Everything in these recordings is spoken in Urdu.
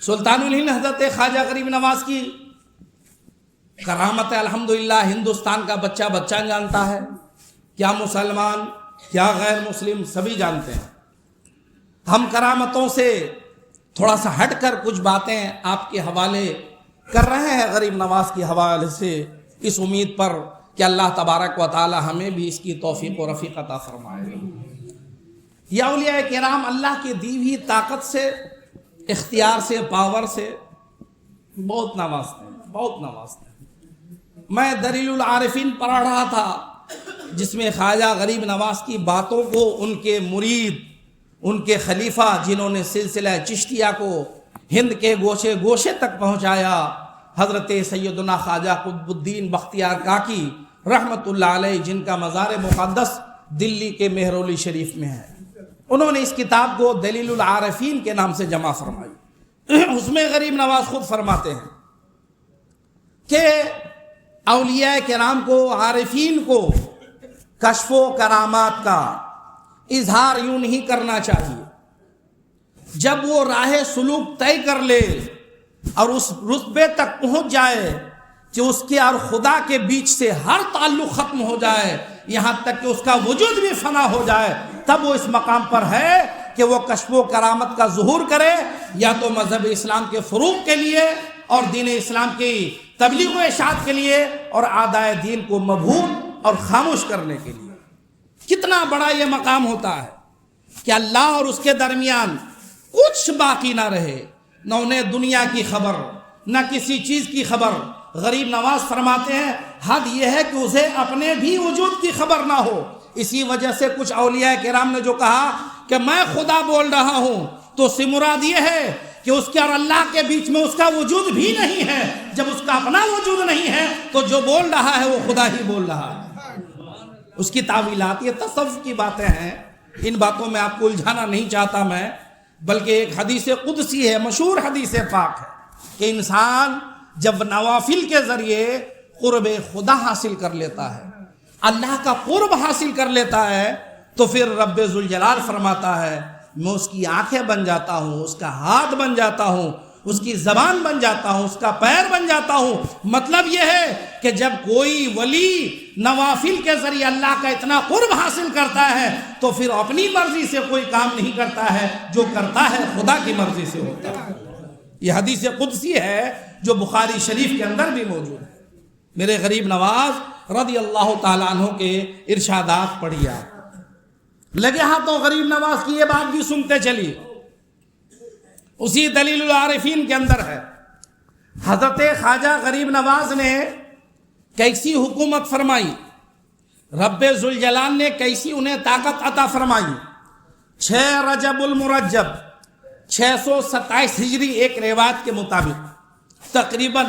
سلطان الہند حضرت خواجہ غریب نواز کی کرامت الحمدللہ ہندوستان کا بچہ بچہ جانتا ہے، کیا مسلمان کیا غیر مسلم سبھی جانتے ہیں۔ ہم کرامتوں سے تھوڑا سا ہٹ کر کچھ باتیں آپ کے حوالے کر رہے ہیں غریب نواز کے حوالے سے، اس امید پر کہ اللہ تبارک و تعالی ہمیں بھی اس کی توفیق و رفیق عطا فرمائے۔ یہ اولیاء کرام اللہ کی دی ہوئی طاقت سے، اختیار سے، پاور سے بہت نوازتے ہیں، بہت نوازتے ہیں۔ میں دلیل العارفین پڑھ رہا تھا جس میں خواجہ غریب نواز کی باتوں کو ان کے مرید، ان کے خلیفہ جنہوں نے سلسلہ چشتیہ کو ہند کے گوشے گوشے تک پہنچایا، حضرت سیدنا خواجہ قطب الدین بختیار کاکی رحمت اللہ علیہ، جن کا مزار مقدس دلی کے مہرولی شریف میں ہے، انہوں نے اس کتاب کو دلیل العارفین کے نام سے جمع فرمائی۔ اس میں غریب نواز خود فرماتے ہیں کہ اولیاء کرام کو، عارفین کو کشف و کرامات کا اظہار یوں نہیں کرنا چاہیے۔ جب وہ راہ سلوک طے کر لے اور اس رتبے تک پہنچ جائے کہ اس کے اور خدا کے بیچ سے ہر تعلق ختم ہو جائے، یہاں تک کہ اس کا وجود بھی فنا ہو جائے، تب وہ اس مقام پر ہے کہ وہ کشف و کرامت کا ظہور کرے، یا تو مذہب اسلام کے فروغ کے لیے اور دین اسلام کی تبلیغ و اشاعت کے لیے، اور اعدائے دین کو مبہوت اور خاموش کرنے کے لیے۔ کتنا بڑا یہ مقام ہوتا ہے کہ اللہ اور اس کے درمیان کچھ باقی نہ رہے، نہ انہیں دنیا کی خبر، نہ کسی چیز کی خبر۔ غریب نواز فرماتے ہیں حد یہ ہے کہ اسے اپنے بھی وجود کی خبر نہ ہو۔ اسی وجہ سے کچھ اولیاء کرام نے جو کہا کہ میں خدا بول رہا ہوں، تو اس سے مراد یہ ہے کہ اس کے اور اللہ کے بیچ میں اس کا وجود بھی نہیں ہے۔ جب اس کا اپنا وجود نہیں ہے تو جو بول رہا ہے وہ خدا ہی بول رہا ہے۔ اس کی تعویلات، یہ تصوف کی باتیں ہیں، ان باتوں میں آپ کو الجھانا نہیں چاہتا میں، بلکہ ایک حدیث قدسی ہے، مشہور حدیث پاک ہے کہ انسان جب نوافل کے ذریعے قرب خدا حاصل کر لیتا ہے، اللہ کا قرب حاصل کر لیتا ہے، تو پھر رب ذوالجلال فرماتا ہے میں اس کی آنکھیں بن جاتا ہوں، اس کا ہاتھ بن جاتا ہوں، اس کی زبان بن جاتا ہوں، اس کا پیر بن جاتا ہوں۔ مطلب یہ ہے کہ جب کوئی ولی نوافل کے ذریعے اللہ کا اتنا قرب حاصل کرتا ہے تو پھر اپنی مرضی سے کوئی کام نہیں کرتا ہے، جو کرتا ہے خدا کی مرضی سے ہوتا ہے۔ یہ حدیث قدسی ہے جو بخاری شریف کے اندر بھی موجود ہے۔ میرے غریب نواز رضی اللہ تعالیٰ عنہ کے ارشادات پڑھیے آپ۔ لگے ہاتھوں غریب نواز کی یہ بات بھی سنتے چلیے، اسی دلیل العارفین کے اندر ہے۔ حضرت خواجہ غریب نواز نے کیسی حکومت فرمائی، رب ذوالجلال نے کیسی انہیں طاقت عطا فرمائی۔ 6 رجب المرجب 627 ہجری ایک روایت کے مطابق، تقریباً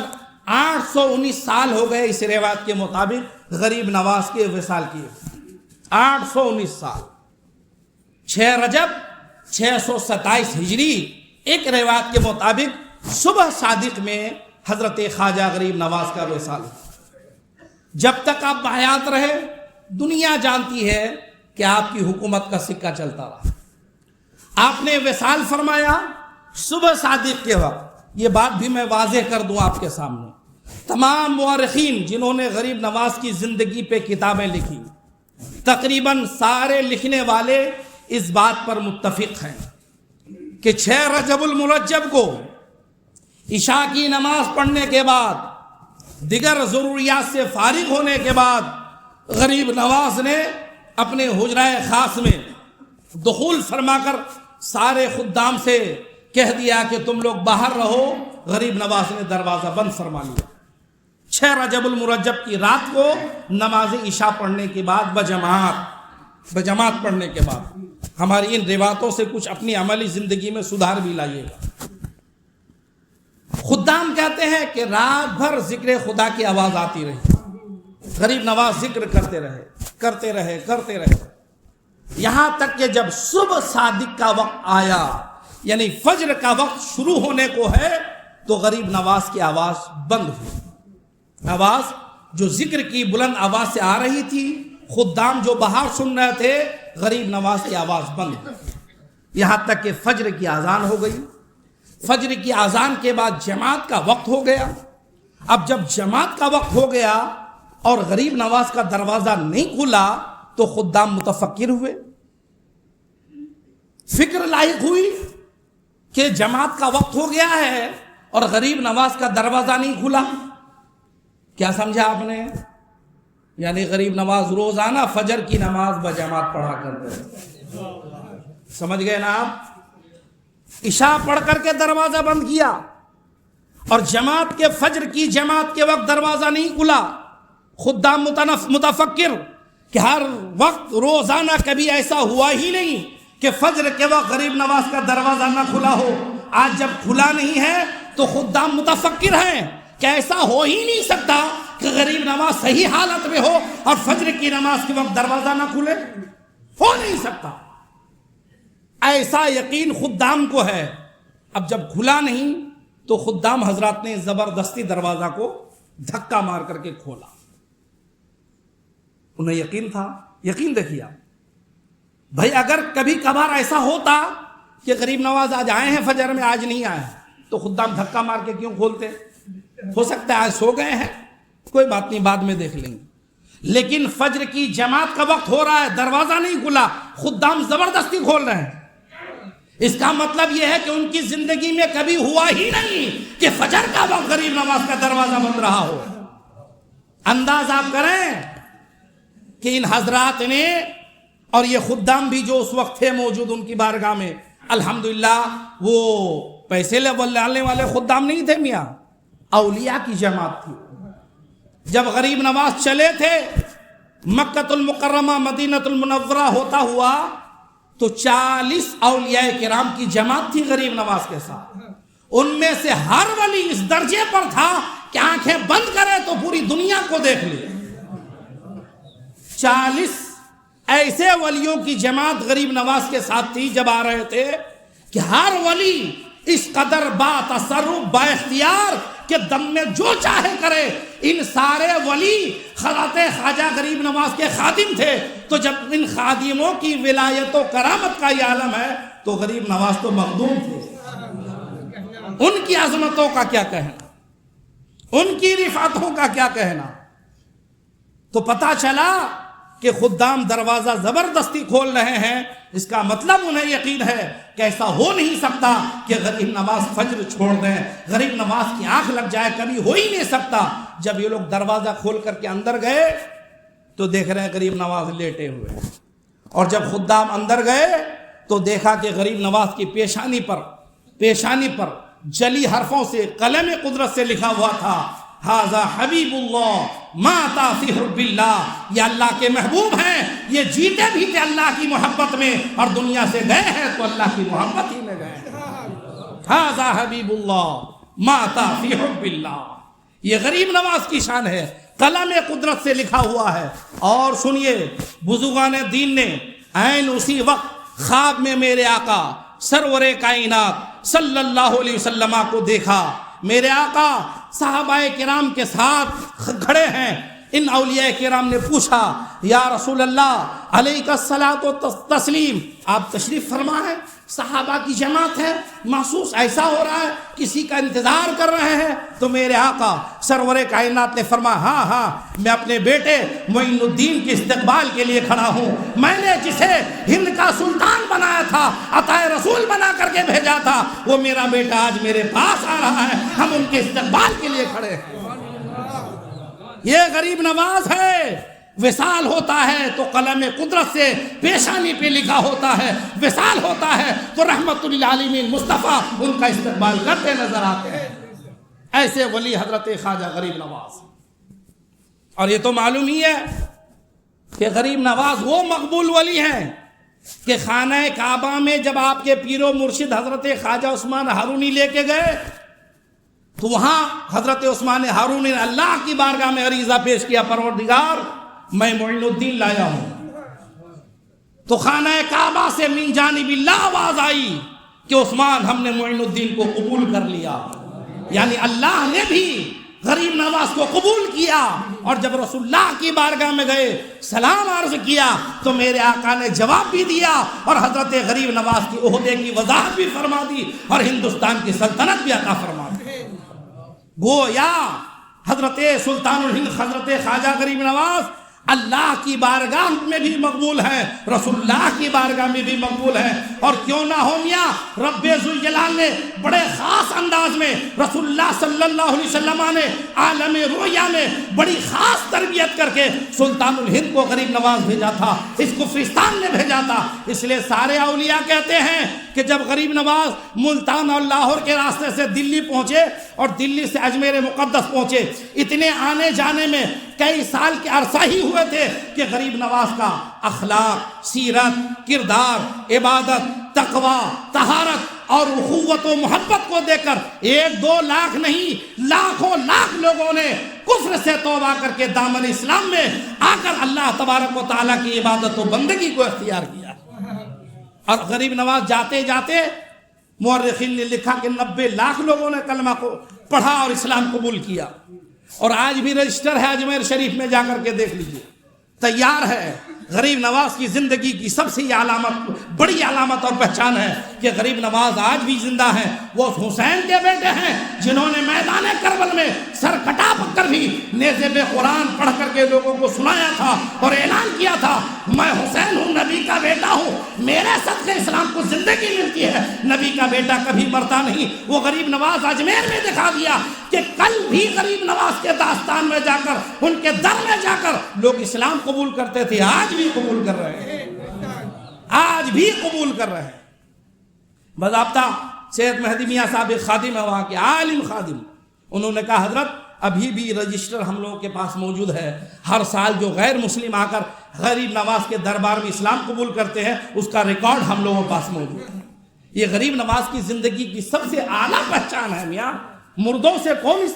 819 سال ہو گئے اس روایت کے مطابق غریب نواز کے وصال کیے، 819 سال۔ 6 رجب 627 ہجری ایک روایت کے مطابق صبح صادق میں حضرت خواجہ غریب نواز کا وصال۔ جب تک آپ بحیات رہے دنیا جانتی ہے کہ آپ کی حکومت کا سکہ چلتا رہا۔ آپ نے وصال فرمایا صبح صادق کے وقت۔ یہ بات بھی میں واضح کر دوں آپ کے سامنے، تمام مورخین جنہوں نے غریب نواز کی زندگی پہ کتابیں لکھی، تقریباً سارے لکھنے والے اس بات پر متفق ہیں کہ 6 رجب المرجب کو عشاء کی نماز پڑھنے کے بعد، دیگر ضروریات سے فارغ ہونے کے بعد، غریب نواز نے اپنے حجرہ خاص میں دخول فرما کر سارے خدام سے کہہ دیا کہ تم لوگ باہر رہو۔ غریب نواز نے دروازہ بند فرما لیا۔ 6 رجب المرجب کی رات کو نماز عشاء پڑھنے کے بعد بجماعت پڑھنے کے بعد، ہماری ان روایتوں سے کچھ اپنی عملی زندگی میں سدھار بھی لائیے گا۔ خدام کہتے ہیں کہ رات بھر ذکر خدا کی آواز آتی رہی، غریب نواز ذکر کرتے رہے یہاں تک کہ جب صبح صادق کا وقت آیا، یعنی فجر کا وقت شروع ہونے کو ہے، تو غریب نواز کی آواز بند ہوئی۔ آواز جو ذکر کی بلند آواز سے آ رہی تھی، خدام جو باہر سن رہے تھے، غریب نواز کی آواز بند ہوئی۔ یہاں تک کہ فجر کی اذان ہو گئی. فجر کی اذان کے بعد جماعت کا وقت ہو گیا. اب جب جماعت کا وقت ہو گیا اور غریب نواز کا دروازہ نہیں کھلا تو خدام متفکر ہوئے. فکر لاحق ہوئی کہ جماعت کا وقت ہو گیا ہے اور غریب نواز کا دروازہ نہیں کھلا. کیا سمجھا آپ نے؟ یعنی غریب نواز روزانہ فجر کی نماز بجماعت پڑھا کرتے ہیں. سمجھ گئے نا آپ؟ عشاء پڑھ کر کے دروازہ بند کیا اور جماعت کے فجر کی جماعت کے وقت دروازہ نہیں کھلا. خدام متفکر کہ ہر وقت روزانہ کبھی ایسا ہوا ہی نہیں کہ فجر کے وقت غریب نواز کا دروازہ نہ کھلا ہو. آج جب کھلا نہیں ہے تو خدام متفکر ہیں کہ ایسا ہو ہی نہیں سکتا کہ غریب نواز صحیح حالت میں ہو اور فجر کی نماز کے وقت دروازہ نہ کھلے. ہو نہیں سکتا. ایسا یقین خدام کو ہے. اب جب کھلا نہیں تو خدام حضرات نے زبردستی دروازہ کو دھکا مار کر کے کھولا. انہیں یقین تھا. یقین دیکھیے آپ بھائی، اگر کبھی کبھار ایسا ہوتا کہ غریب نواز آج آئے ہیں فجر میں، آج نہیں آئے تو خدام دھکا مار کے کیوں کھولتے؟ ہو سکتا ہے آج سو گئے ہیں، کوئی بات نہیں، بعد میں دیکھ لیں گے. لیکن فجر کی جماعت کا وقت ہو رہا ہے، دروازہ نہیں کھلا، خدام زبردستی کھول رہے ہیں. اس کا مطلب یہ ہے کہ ان کی زندگی میں کبھی ہوا ہی نہیں کہ فجر کا وقت غریب نواز کا دروازہ بند رہا ہو. انداز آپ کریں کہ ان حضرات نے، اور یہ خدام بھی جو اس وقت تھے موجود ان کی بارگاہ میں، الحمدللہ وہ پیسے لانے والے خدام نہیں تھے میاں، اولیاء کی جماعت تھی. جب غریب نواز چلے تھے مکۃ المکرمہ مدینۃ المنورہ ہوتا ہوا تو 40 اولیاء کرام کی جماعت تھی غریب نواز کے ساتھ. ان میں سے ہر ولی اس درجے پر تھا کہ آنکھیں بند کرے تو پوری دنیا کو دیکھ لے. 40 ایسے ولیوں کی جماعت غریب نواز کے ساتھ تھی جب آ رہے تھے کہ ہر ولی اس قدر با تصرف با اختیار کہ دم میں جو چاہے کرے. ان سارے ولی حضرت خواجہ غریب نواز کے خادم تھے. تو جب ان خادموں کی ولایت و کرامت کا یہ عالم ہے تو غریب نواز تو مخدوم تھے. ان کی عظمتوں کا کیا کہنا، ان کی رفعتوں کا کیا کہنا. تو پتا چلا کہ خدام دروازہ زبردستی کھول رہے ہیں. اس کا مطلب انہیں یقین ہے کہ ایسا ہو نہیں سکتا کہ غریب نواز فجر چھوڑ دیں، غریب نواز کی آنکھ لگ جائے، کبھی ہو ہی نہیں سکتا. جب یہ لوگ دروازہ کھول کر کے اندر گئے تو دیکھ رہے ہیں غریب نواز لیٹے ہوئے. اور جب خدام اندر گئے تو دیکھا کہ غریب نواز کی پیشانی پر جلی حرفوں سے قلم قدرت سے لکھا ہوا تھا ھذا حبیب اللہ ماتا فی حب اللہ. یہ اللہ کے محبوب ہیں، یہ جیتے بھی تھے اللہ کی محبت میں اور دنیا سے گئے ہیں تو اللہ کی محبت ہی میں گئے. ھذا حبیب اللہ ماتا فی حب اللہ. یہ غریب نواز کی شان ہے، قلم قدرت سے لکھا ہوا ہے. اور سنیے، بزرگان دین نے عین اسی وقت خواب میں میرے آقا سرور کائنات صلی اللہ علیہ وسلم کو دیکھا. میرے آقا صحابہ کرام کے ساتھ کھڑے ہیں. ان اولیاء کرام نے پوچھا یا رسول اللہ علیک الصلاۃ و تسلیم، آپ تشریف فرما ہے، صحابہ کی جماعت ہے، محسوس ایسا ہو رہا ہے کسی کا انتظار کر رہے ہیں. تو میرے آقا سرور کائنات نے فرمایا ہاں میں اپنے بیٹے معین الدین کے استقبال کے لیے کھڑا ہوں. میں نے جسے ہند کا سلطان بنایا تھا، عطا رسول بنا کر کے بھیجا تھا، وہ میرا بیٹا آج میرے پاس آ رہا ہے، ہم ان کے استقبال کے لیے کھڑے ہیں. یہ غریب نواز ہے. وصال ہوتا ہے تو قلم قدرت سے پیشانی پہ لکھا ہوتا ہے، وصال ہوتا ہے تو رحمت للعالمین مصطفیٰ ان کا استقبال کرتے نظر آتے ہیں. ایسے ولی حضرت خواجہ غریب نواز. اور یہ تو معلوم ہی ہے کہ غریب نواز وہ مقبول ولی ہیں کہ خانہ کعبہ میں جب آپ کے پیر و مرشد حضرت خواجہ عثمان ہارونی لے کے گئے تو وہاں حضرت عثمان ہارونی نے اللہ کی بارگاہ میں عریضہ پیش کیا، پروردگار میں معین الدین لایا ہوں. تو خانہ کعبہ سے من جانب اللہ آواز آئی کہ عثمان ہم نے معین الدین کو قبول کر لیا. یعنی اللہ نے بھی غریب نواز کو قبول کیا، اور جب رسول اللہ کی بارگاہ میں گئے سلام عرض کیا تو میرے آقا نے جواب بھی دیا اور حضرت غریب نواز کی عہدے کی وضاحت بھی فرما دی اور ہندوستان کی سلطنت بھی عطا فرما دی۔ گویا حضرت سلطان الہند حضرت خواجہ غریب نواز اللہ کی بارگاہ میں بھی مقبول ہے، رسول اللہ کی بارگاہ میں بھی مقبول ہے، اور کیوں نہ ہو میاں رب ذوالجلال نے بڑے خاص انداز میں رسول اللہ صلی اللہ علیہ وسلم نے عالم رؤیا میں بڑی خاص تربیت کر کے سلطان الہند کو غریب نواز بھیجا تھا، اس کو کفرستان میں بھیجا تھا۔ اس لیے سارے اولیاء کہتے ہیں کہ جب غریب نواز ملتان اور لاہور کے راستے سے دلی پہنچے اور دلی سے اجمیر مقدس پہنچے، اتنے آنے جانے میں کئی سال کے عرصہ ہی ہوئے تھے کہ غریب نواز کا اخلاق، سیرت، کردار، عبادت، تقوی، طہارت اور اخوت و محبت کو دیکھ کر 1-2 لاکھ نہیں لاکھوں لاکھ لوگوں نے کفر سے توبہ کر کے دامن اسلام میں آ کر اللہ تبارک و تعالیٰ کی عبادت و بندگی کو اختیار کیا۔ اور غریب نواز جاتے جاتے مورخین نے لکھا کہ 90 لاکھ لوگوں نے کلمہ کو پڑھا اور اسلام قبول کیا، اور آج بھی رجسٹر ہے اجمیر شریف میں، جا کر کے دیکھ لیجئے، تیار ہے۔ غریب نواز کی زندگی کی سب سے علامت، بڑی علامت اور پہچان ہے کہ غریب نواز آج بھی زندہ ہیں۔ وہ حسین کے بیٹے ہیں جنہوں نے میدان کربل میں سر کٹا کر بھی نیزے بے قرآن پڑھ کر کے لوگوں کو سنایا تھا اور اعلان کیا تھا میں حسین ہوں، نبی کا بیٹا ہوں، میرے صدقے اسلام کو زندگی ملتی ہے، نبی کا بیٹا کبھی مرتا نہیں۔ وہ غریب نواز اجمیر میں دکھا دیا کہ کل بھی غریب نواز کے داستان میں جا کر، ان کے در میں جا کر لوگ اسلام قبول کرتے تھے، آج بھی قبول کر رہے ہیں، آج بھی قبول کر رہے ہیں۔ باضابطہ سید مہدی میاں صاحب ایک خادم ہے وہاں کے، عالم خادم، انہوں نے کہا حضرت ابھی بھی رجسٹر ہم لوگوں کے پاس موجود ہے، ہر سال جو غیر مسلم آ کر غریب نواز کے دربار میں اسلام قبول کرتے ہیں اس کا ریکارڈ ہم لوگوں کے پاس موجود ہے۔ یہ غریب نواز کی زندگی کی سب سے اعلیٰ پہچان ہے میاں۔ مردوں سے کون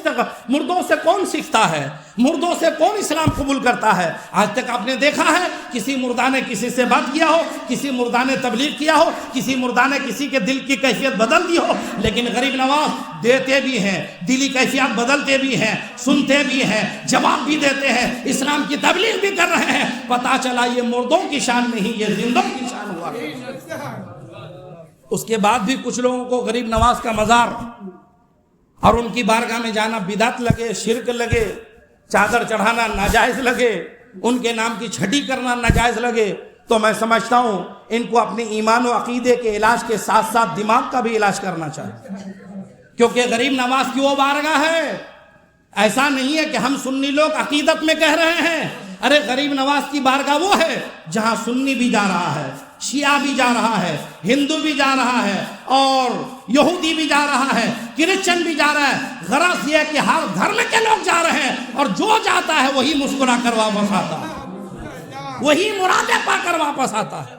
سیکھتا ہے، مردوں سے کون اسلام قبول کرتا ہے؟ آج تک آپ نے دیکھا ہے کسی مردہ نے کسی سے بات کیا ہو، کسی مردہ نے تبلیغ کیا ہو، کسی مردہ نے کسی کے دل کی کیفیت بدل دی ہو؟ لیکن غریب نواز دیتے بھی ہیں، دلی کیفیت بدلتے بھی ہیں، سنتے بھی ہیں، جواب بھی دیتے ہیں، اسلام کی تبلیغ بھی کر رہے ہیں۔ پتہ چلا یہ مردوں کی شان نہیں، یہ زندوں کی شان ہوا۔ اس کے بعد بھی کچھ لوگوں کو غریب نواز کا مزار اور ان کی بارگاہ میں جانا بدعت لگے، شرک لگے، چادر چڑھانا ناجائز لگے، ان کے نام کی چھٹی کرنا ناجائز لگے، تو میں سمجھتا ہوں ان کو اپنے ایمان و عقیدے کے علاج کے ساتھ ساتھ دماغ کا بھی علاج کرنا چاہیے، کیونکہ غریب نواز کی وہ بارگاہ ہے۔ ایسا نہیں ہے کہ ہم سنی لوگ عقیدت میں کہہ رہے ہیں، ارے غریب نواز کی بارگاہ وہ ہے جہاں سنی بھی جا رہا ہے، شیعہ بھی جا رہا ہے، ہندو بھی جا رہا ہے، اور یہودی بھی جا رہا ہے، کرسچن بھی جا رہا ہے۔ غرض یہ ہے کہ ہر دھرم کے لوگ جا رہے ہیں، اور جو جاتا ہے وہی مسکرا کر واپس آتا ہے، وہی مرادیں پا کر واپس آتا ہے۔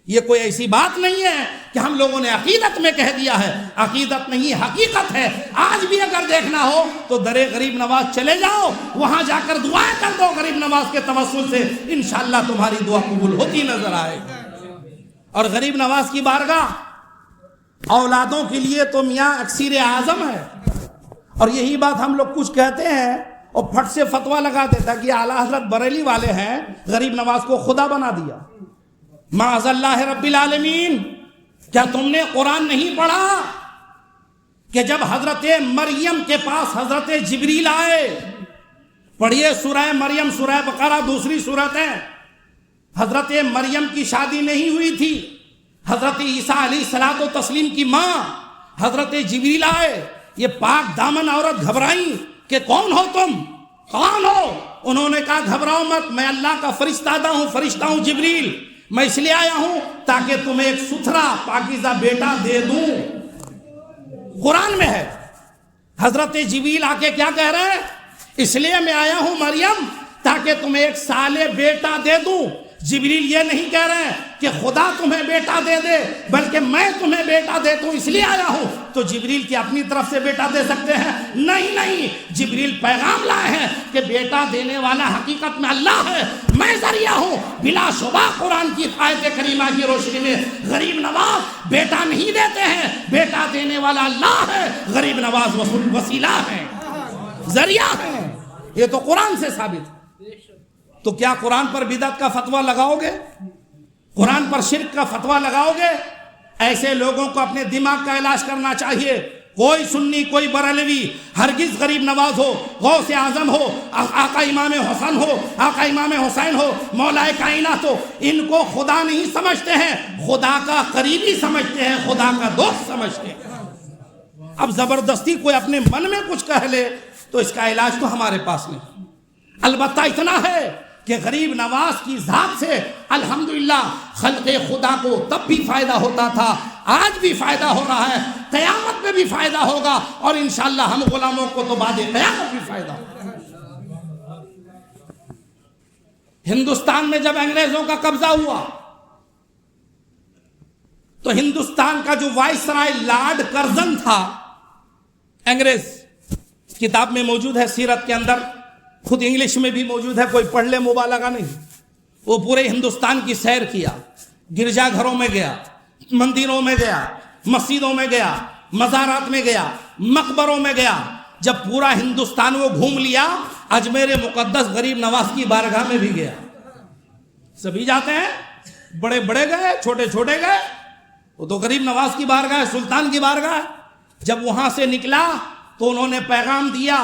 یہ کوئی ایسی بات نہیں ہے کہ ہم لوگوں نے عقیدت میں کہہ دیا ہے، عقیدت نہیں، حقیقت ہے۔ آج بھی اگر دیکھنا ہو تو درے غریب نواز چلے جاؤ، وہاں جا کر دعائیں کر دو، غریب نواز کے توسل سے انشاءاللہ تمہاری دعا قبول ہوتی نظر آئے گی۔ اور غریب نواز کی بارگاہ اولادوں کے لیے تو میاں اکسیر اعظم ہے، اور یہی بات ہم لوگ کچھ کہتے ہیں اور پھٹ سے فتویٰ لگا دیتا کہ اعلیٰ حضرت بریلی والے ہیں غریب نواز کو خدا بنا دیا۔ معاذ اللہ رب العالمین، کیا تم نے قرآن نہیں پڑھا کہ جب حضرت مریم کے پاس حضرت جبریل آئے؟ پڑھیے سورہ مریم، سورہ بقرہ، دوسری سورت ہے۔ حضرت مریم کی شادی نہیں ہوئی تھی، حضرت عیسیٰ علیہ الصلوۃ والتسلیم کی ماں حضرت جبریل آئے، یہ پاک دامن عورت گھبرائیں کہ کون ہو تم، کون ہو؟ انہوں نے کہا گھبراؤ مت، میں اللہ کا فرشتہ ہوں جبریل، میں اس لیے آیا ہوں تاکہ تمہیں ایک ستھرا پاکیزہ بیٹا دے دوں۔ قرآن میں ہے، حضرت جبریل آ کے کیا کہہ رہے ہیں؟ اس لیے میں آیا ہوں مریم تاکہ تمہیں ایک صالح بیٹا دے دوں۔ جبریل یہ نہیں کہہ رہے ہیں کہ خدا تمہیں بیٹا دے دے، بلکہ میں تمہیں بیٹا دیتا ہوں اس لیے آیا ہوں۔ تو جبریل کی اپنی طرف سے بیٹا دے سکتے ہیں؟ نہیں، جبریل پیغام لائے ہیں کہ بیٹا دینے والا حقیقت میں اللہ ہے، میں ذریعہ ہوں۔ بلا شبہ قرآن کی آیت کریمہ کی روشنی میں غریب نواز بیٹا نہیں دیتے ہیں، بیٹا دینے والا اللہ ہے، غریب نواز وسیلہ ہے۔ ذریعہ ہیں. یہ تو قرآن سے ثابت ہے. تو کیا قرآن پر بدعت کا فتویٰ لگاؤ گے؟ قرآن پر شرک کا فتویٰ لگاؤ گے؟ ایسے لوگوں کو اپنے دماغ کا علاج کرنا چاہیے. کوئی سنی کوئی بریلوی ہرگز غریب نواز ہو، غوث اعظم ہو، آقا امام حسن ہو، آقا امام حسین ہو، مولا کائنات ہو، ان کو خدا نہیں سمجھتے ہیں، خدا کا قریبی سمجھتے ہیں، خدا کا دوست سمجھتے ہیں. اب زبردستی کوئی اپنے من میں کچھ کہہ لے تو اس کا علاج تو ہمارے پاس نہیں. البتہ اتنا ہے کہ غریب نواز کی ذات سے الحمدللہ خلق خدا کو تب بھی فائدہ ہوتا تھا، آج بھی فائدہ ہو رہا ہے، قیامت میں بھی فائدہ ہوگا، اور انشاءاللہ ہم غلاموں کو تو بعد قیامت بھی فائدہ ہوگا. ہندوستان میں جب انگریزوں کا قبضہ ہوا تو ہندوستان کا جو وائسرائے لارڈ کرزن تھا، انگریز، کتاب میں موجود ہے سیرت کے اندر، خود انگلش میں بھی موجود ہے، کوئی پڑھ لے مبالغہ نہیں. وہ پورے ہندوستان کی سیر کیا، گرجا گھروں میں گیا، مندروں میں گیا، مسجدوں میں گیا، مزارات میں گیا، مقبروں میں گیا. جب پورا ہندوستان وہ گھوم لیا، اجمیر مقدس غریب نواز کی بارگاہ میں بھی گیا. سبھی جاتے ہیں، بڑے بڑے گئے، چھوٹے چھوٹے گئے، وہ تو غریب نواز کی بارگاہ ہے، سلطان کی بارگاہ ہے. جب وہاں سے نکلا تو انہوں نے پیغام دیا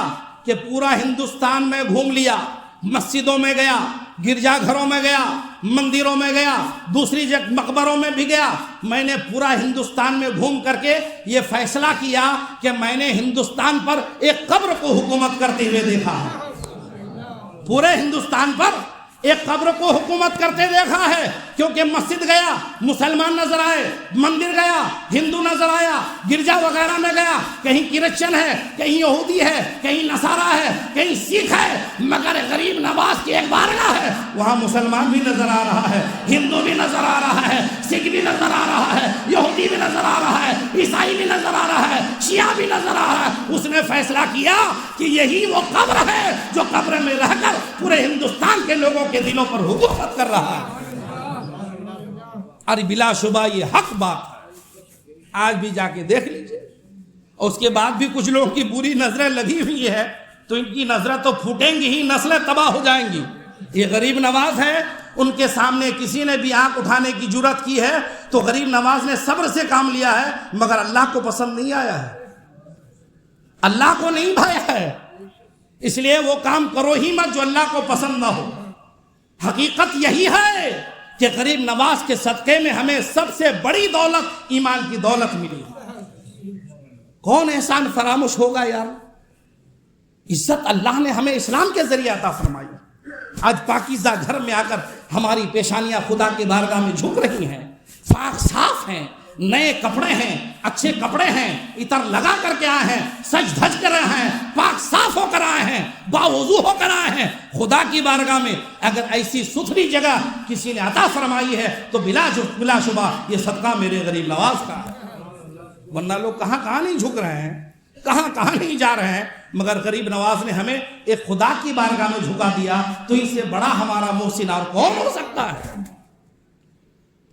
کہ پورا ہندوستان میں گھوم لیا، مسجدوں میں گیا، گرجا گھروں میں گیا، مندروں میں گیا، دوسری جگہ مقبروں میں بھی گیا. میں نے پورا ہندوستان میں گھوم کر کے یہ فیصلہ کیا کہ میں نے ہندوستان پر ایک قبر کو حکومت کرتے ہوئے دیکھا ہے. پورے ہندوستان پر ایک قبر کو حکومت کرتے دیکھا ہے، کیونکہ مسجد گیا مسلمان نظر آئے، مندر گیا ہندو نظر آیا، گرجا وغیرہ میں گیا کہیں کرسچن ہے، کہیں یہودی ہے، کہیں نصارہ ہے، کہیں سکھ ہے، مگر غریب نواز کی ایک بارگاہ ہے، وہاں مسلمان بھی نظر آ رہا ہے، ہندو بھی نظر آ رہا ہے، سکھ بھی نظر آ رہا ہے، یہودی بھی نظر آ رہا ہے، عیسائی بھی نظر آ رہا ہے، شیعہ بھی نظر آ رہا ہے. اس نے فیصلہ کیا کہ یہی وہ قبر ہے جو قبر میں رہ کر پورے ہندوستان کے لوگوں کے دلوں پر حکومت کر رہا ہے. اور بلا شبہ یہ حق بات ہے، آج بھی جا کے دیکھ لیجئے. اور اس کے بعد بھی کچھ لوگوں کی بری نظریں لگی ہوئی ہے تو ان کی نظریں تو پھوٹیں گی ہی، نسلیں تباہ ہو جائیں گی. یہ غریب نواز ہے، ان کے سامنے کسی نے بھی آنکھ اٹھانے کی جرات کی ہے تو غریب نواز نے صبر سے کام لیا ہے، مگر اللہ کو پسند نہیں آیا ہے، اللہ کو نہیں بھایا ہے. اس لیے وہ کام کرو ہی مت جو اللہ کو پسند نہ ہو. حقیقت یہی ہے کہ غریب نواز کے صدقے میں ہمیں سب سے بڑی دولت ایمان کی دولت ملی. کون احسان فراموش ہوگا یار؟ عزت اللہ نے ہمیں اسلام کے ذریعے عطا فرمائی. آج پاکیزہ گھر میں آ کر ہماری پیشانیاں خدا کی بارگاہ میں جھک رہی ہیں، پاک صاف ہیں، نئے کپڑے ہیں، اچھے کپڑے ہیں، عطر لگا کر کے آئے ہیں، سج دھج کر آئے ہیں، پاک صاف ہو کر آئے ہیں، باوضو ہو کر آئے ہیں. خدا کی بارگاہ میں اگر ایسی ستھری جگہ کسی نے عطا فرمائی ہے تو بلا شبہ یہ صدقہ میرے غریب نواز کا ہے. ورنہ لوگ کہاں کہاں نہیں جھک رہے ہیں، کہاں کہاں نہیں جا رہے ہیں، مگر غریب نواز نے ہمیں ایک خدا کی بارگاہ میں جھکا دیا. تو اس سے بڑا ہمارا محسن اور کون ہو سکتا ہے؟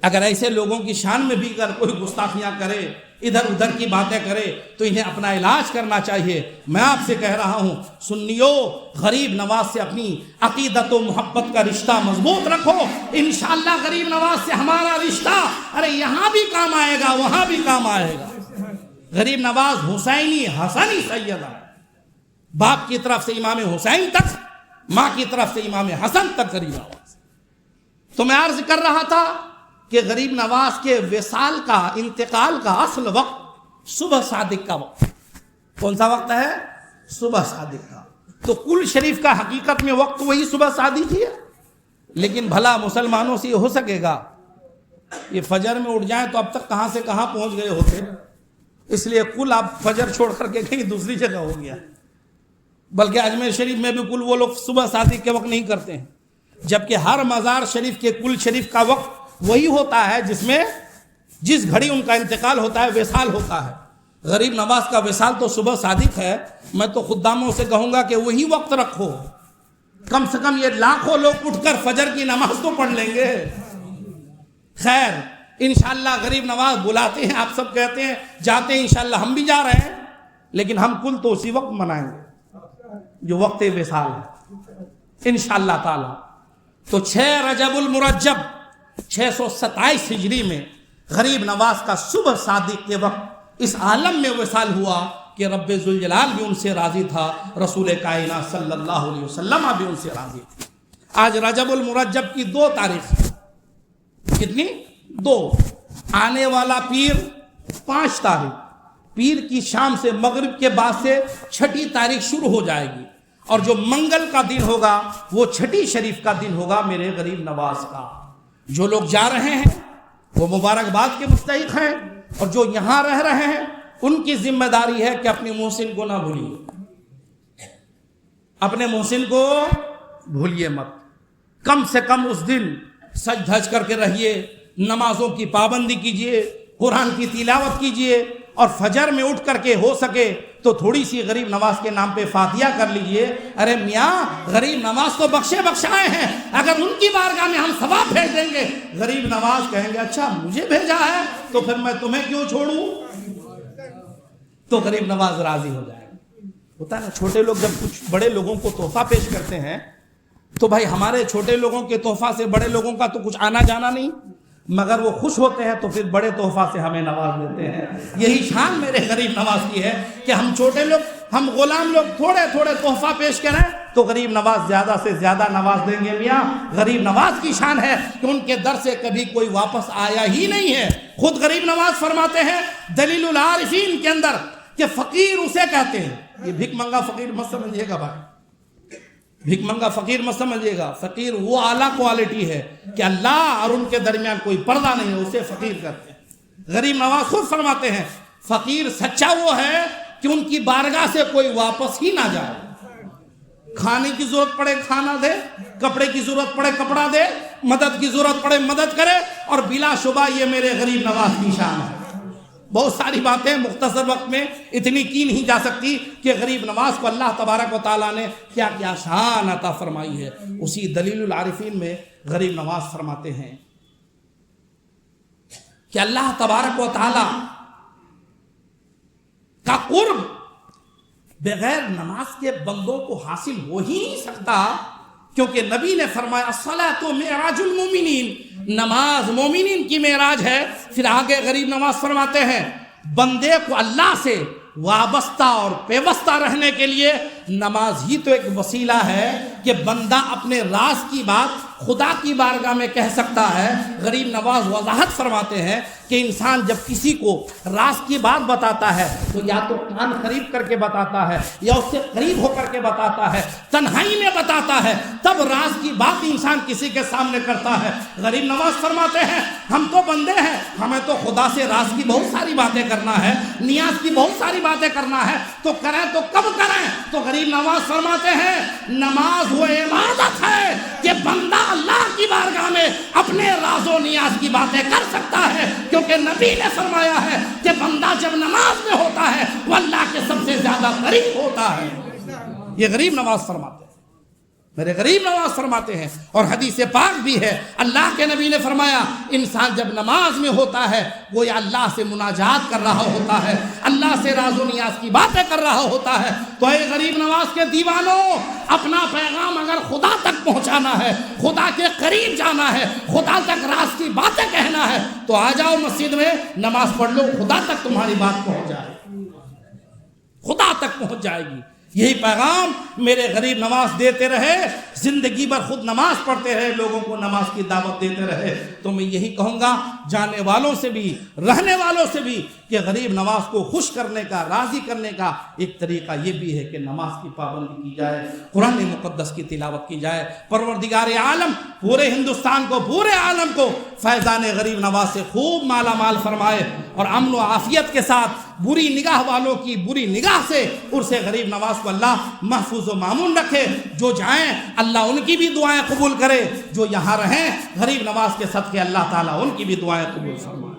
اگر ایسے لوگوں کی شان میں بھی اگر کوئی گستاخیاں کرے، ادھر ادھر کی باتیں کرے تو انہیں اپنا علاج کرنا چاہیے. میں آپ سے کہہ رہا ہوں سنیو، غریب نواز سے اپنی عقیدت و محبت کا رشتہ مضبوط رکھو. انشاءاللہ غریب نواز سے ہمارا رشتہ ارے یہاں بھی کام آئے گا، وہاں بھی کام آئے گا. غریب نواز حسینی حسنی سیدہ، باپ کی طرف سے امام حسین تک، ماں کی طرف سے امام حسن تک غریب نواز. تو میں عرض کر رہا تھا کہ غریب نواز کے وصال کا، انتقال کا اصل وقت صبح صادق کا وقت. کون سا وقت ہے؟ صبح صادق کا. تو کل شریف کا حقیقت میں وقت وہی صبح صادق ہی ہے، لیکن بھلا مسلمانوں سے یہ ہو سکے گا؟ یہ فجر میں اٹھ جائیں تو اب تک کہاں سے کہاں پہنچ گئے ہوتے. اس لیے کل آپ فجر چھوڑ کر کے کہیں دوسری جگہ ہو گیا. بلکہ اجمیر شریف میں بھی کل وہ لوگ صبح صادق کے وقت نہیں کرتے ہیں، جبکہ ہر مزار شریف کے کل شریف کا وقت وہی ہوتا ہے جس میں جس گھڑی ان کا انتقال ہوتا ہے، وصال ہوتا ہے. غریب نواز کا وصال تو صبح صادق ہے. میں تو خداموں سے کہوں گا کہ وہی وقت رکھو، کم سے کم یہ لاکھوں لوگ اٹھ کر فجر کی نماز تو پڑھ لیں گے. خیر انشاءاللہ غریب نواز بلاتے ہیں، آپ سب کہتے ہیں جاتے ہیں، انشاءاللہ ہم بھی جا رہے ہیں، لیکن ہم کل تو اسی وقت منائیں گے. جو وقت وصال ہے انشاءاللہ تعالی. تو 6 رجب المرجب 627 ہجری میں غریب نواز کا صبح صادق کے وقت اس عالم میں وصال ہوا کہ رب ذوالجلال بھی ان سے راضی تھا, رسول کائنات صلی اللہ علیہ وسلم بھی ان سے راضی تھے. آج رجب المرجب کی 2 تاریخ, کتنی؟ 2. آنے والا پیر 5 تاریخ, پیر کی شام سے مغرب کے بعد سے 6 تاریخ شروع ہو جائے گی, اور جو منگل کا دن ہوگا وہ 6 شریف کا دن ہوگا میرے غریب نواز کا. جو لوگ جا رہے ہیں وہ مبارکباد کے مستحق ہیں, اور جو یہاں رہ رہے ہیں ان کی ذمہ داری ہے کہ اپنے محسن کو نہ بھولیے, اپنے محسن کو بھولیے مت. کم سے کم اس دن سج دھج کر کے رہیے, نمازوں کی پابندی کیجیے, قرآن کی تلاوت کیجیے, اور فجر میں اٹھ کر کے ہو سکے تو تھوڑی سی غریب نواز کے نام پہ فاتحہ کر لیجئے. ارے میاں, غریب نواز تو بخشے بخشائے ہیں, اگر ان کی بارگاہ میں ہم ثواب بھیج دیں گے, غریب نواز کہیں گے اچھا مجھے بھیجا ہے تو پھر میں تمہیں کیوں چھوڑوں, تو غریب نواز راضی ہو جائے گا. ہوتا ہے نا, چھوٹے لوگ جب کچھ بڑے لوگوں کو تحفہ پیش کرتے ہیں تو بھائی ہمارے چھوٹے لوگوں کے تحفہ سے بڑے لوگوں کا تو کچھ آنا جانا نہیں, مگر وہ خوش ہوتے ہیں تو پھر بڑے تحفہ سے ہمیں نواز دیتے ہیں. یہی شان میرے غریب نواز کی ہے کہ ہم چھوٹے لوگ, ہم غلام لوگ تھوڑے تھوڑے تحفہ پیش کریں تو غریب نواز زیادہ سے زیادہ نواز دیں گے. میاں غریب نواز کی شان ہے کہ ان کے در سے کبھی کوئی واپس آیا ہی نہیں ہے. خود غریب نواز فرماتے ہیں دلیل العارفین کے اندر کہ فقیر اسے کہتے ہیں, یہ بھیک منگا فقیر مت سمجھیے گا بھائی, بھیک منگا فقیر مت سمجھیے گا. فقیر وہ اعلیٰ کوالٹی ہے کہ اللہ اور ان کے درمیان کوئی پردہ نہیں ہے, اسے فقیر کہتے ہیں. غریب نواز خود فرماتے ہیں فقیر سچا وہ ہے کہ ان کی بارگاہ سے کوئی واپس ہی نہ جائے, کھانے کی ضرورت پڑے کھانا دے, کپڑے کی ضرورت پڑے کپڑا دے, مدد کی ضرورت پڑے مدد کرے, اور بلا شبہ یہ میرے غریب نواز کی شان ہے. بہت ساری باتیں مختصر وقت میں اتنی کی نہیں جا سکتی کہ غریب نواز کو اللہ تبارک و تعالیٰ نے کیا کیا شان عطا فرمائی ہے. اسی دلیل العارفین میں غریب نواز فرماتے ہیں کہ اللہ تبارک و تعالیٰ کا قرب بغیر نماز کے بندوں کو حاصل ہو ہی نہیں سکتا, کیونکہ نبی نے فرمایا الصلاۃ معراج المومنین, نماز مومنین کی معراج ہے. پھر آگے غریب نواز فرماتے ہیں بندے کو اللہ سے وابستہ اور پیوستہ رہنے کے لیے نماز ہی تو ایک وسیلہ ہے کہ بندہ اپنے راز کی بات خدا کی بارگاہ میں کہہ سکتا ہے. غریب نواز وضاحت فرماتے ہیں کہ انسان جب کسی کو راز کی بات بتاتا ہے تو یا تو کان قریب کر کے بتاتا ہے یا اس سے قریب ہو کر کے بتاتا ہے, تنہائی میں بتاتا ہے, تب راز کی بات انسان کسی کے سامنے کرتا ہے. غریب نواز فرماتے ہیں ہم تو بندے ہیں, ہمیں تو خدا سے راز کی بہت ساری باتیں کرنا ہے, نیاز کی بہت ساری باتیں کرنا ہے, تو کریں تو کب کریں. تو غریب نواز فرماتے ہیں نماز وہ عبادت ہے کہ بندہ اللہ کی بارگاہ میں اپنے راز و نیاز کی باتیں کر سکتا ہے, کیونکہ نبی نے فرمایا ہے کہ بندہ جب نماز میں ہوتا ہے وہ اللہ کے سب سے زیادہ قریب ہوتا ہے. یہ غریب نواز فرماتے ہیں, میرے غریب نواز فرماتے ہیں. اور حدیث پاک بھی ہے, اللہ کے نبی نے فرمایا انسان جب نماز میں ہوتا ہے وہ یا اللہ سے مناجات کر رہا ہوتا ہے, اللہ سے راز و نیاز کی باتیں کر رہا ہوتا ہے. تو اے غریب نواز کے دیوانوں, اپنا پیغام اگر خدا تک پہنچانا ہے, خدا کے قریب جانا ہے, خدا تک راز کی باتیں کہنا ہے, تو آ جاؤ مسجد میں نماز پڑھ لو, خدا تک تمہاری بات پہنچ جائے, خدا تک پہنچ جائے گی. یہی پیغام میرے غریب نواز دیتے رہے, زندگی بھر خود نماز پڑھتے رہے, لوگوں کو نماز کی دعوت دیتے رہے. تو میں یہی کہوں گا جانے والوں سے بھی رہنے والوں سے بھی کہ غریب نواز کو خوش کرنے کا, راضی کرنے کا ایک طریقہ یہ بھی ہے کہ نماز کی پابندی کی جائے, قرآن مقدس کی تلاوت کی جائے. پروردگار عالم پورے ہندوستان کو, پورے عالم کو فیضان غریب نواز سے خوب مالا مال فرمائے, اور امن و عافیت کے ساتھ بری نگاہ والوں کی بری نگاہ سے عرص غریب نواز کو اللہ محفوظ و مامون رکھے. جو جائیں اللہ ان کی بھی دعائیں قبول کرے, جو یہاں رہیں غریب نواز کے صدقے اللہ تعالیٰ ان کی بھی دعائیں قبول فرمائے.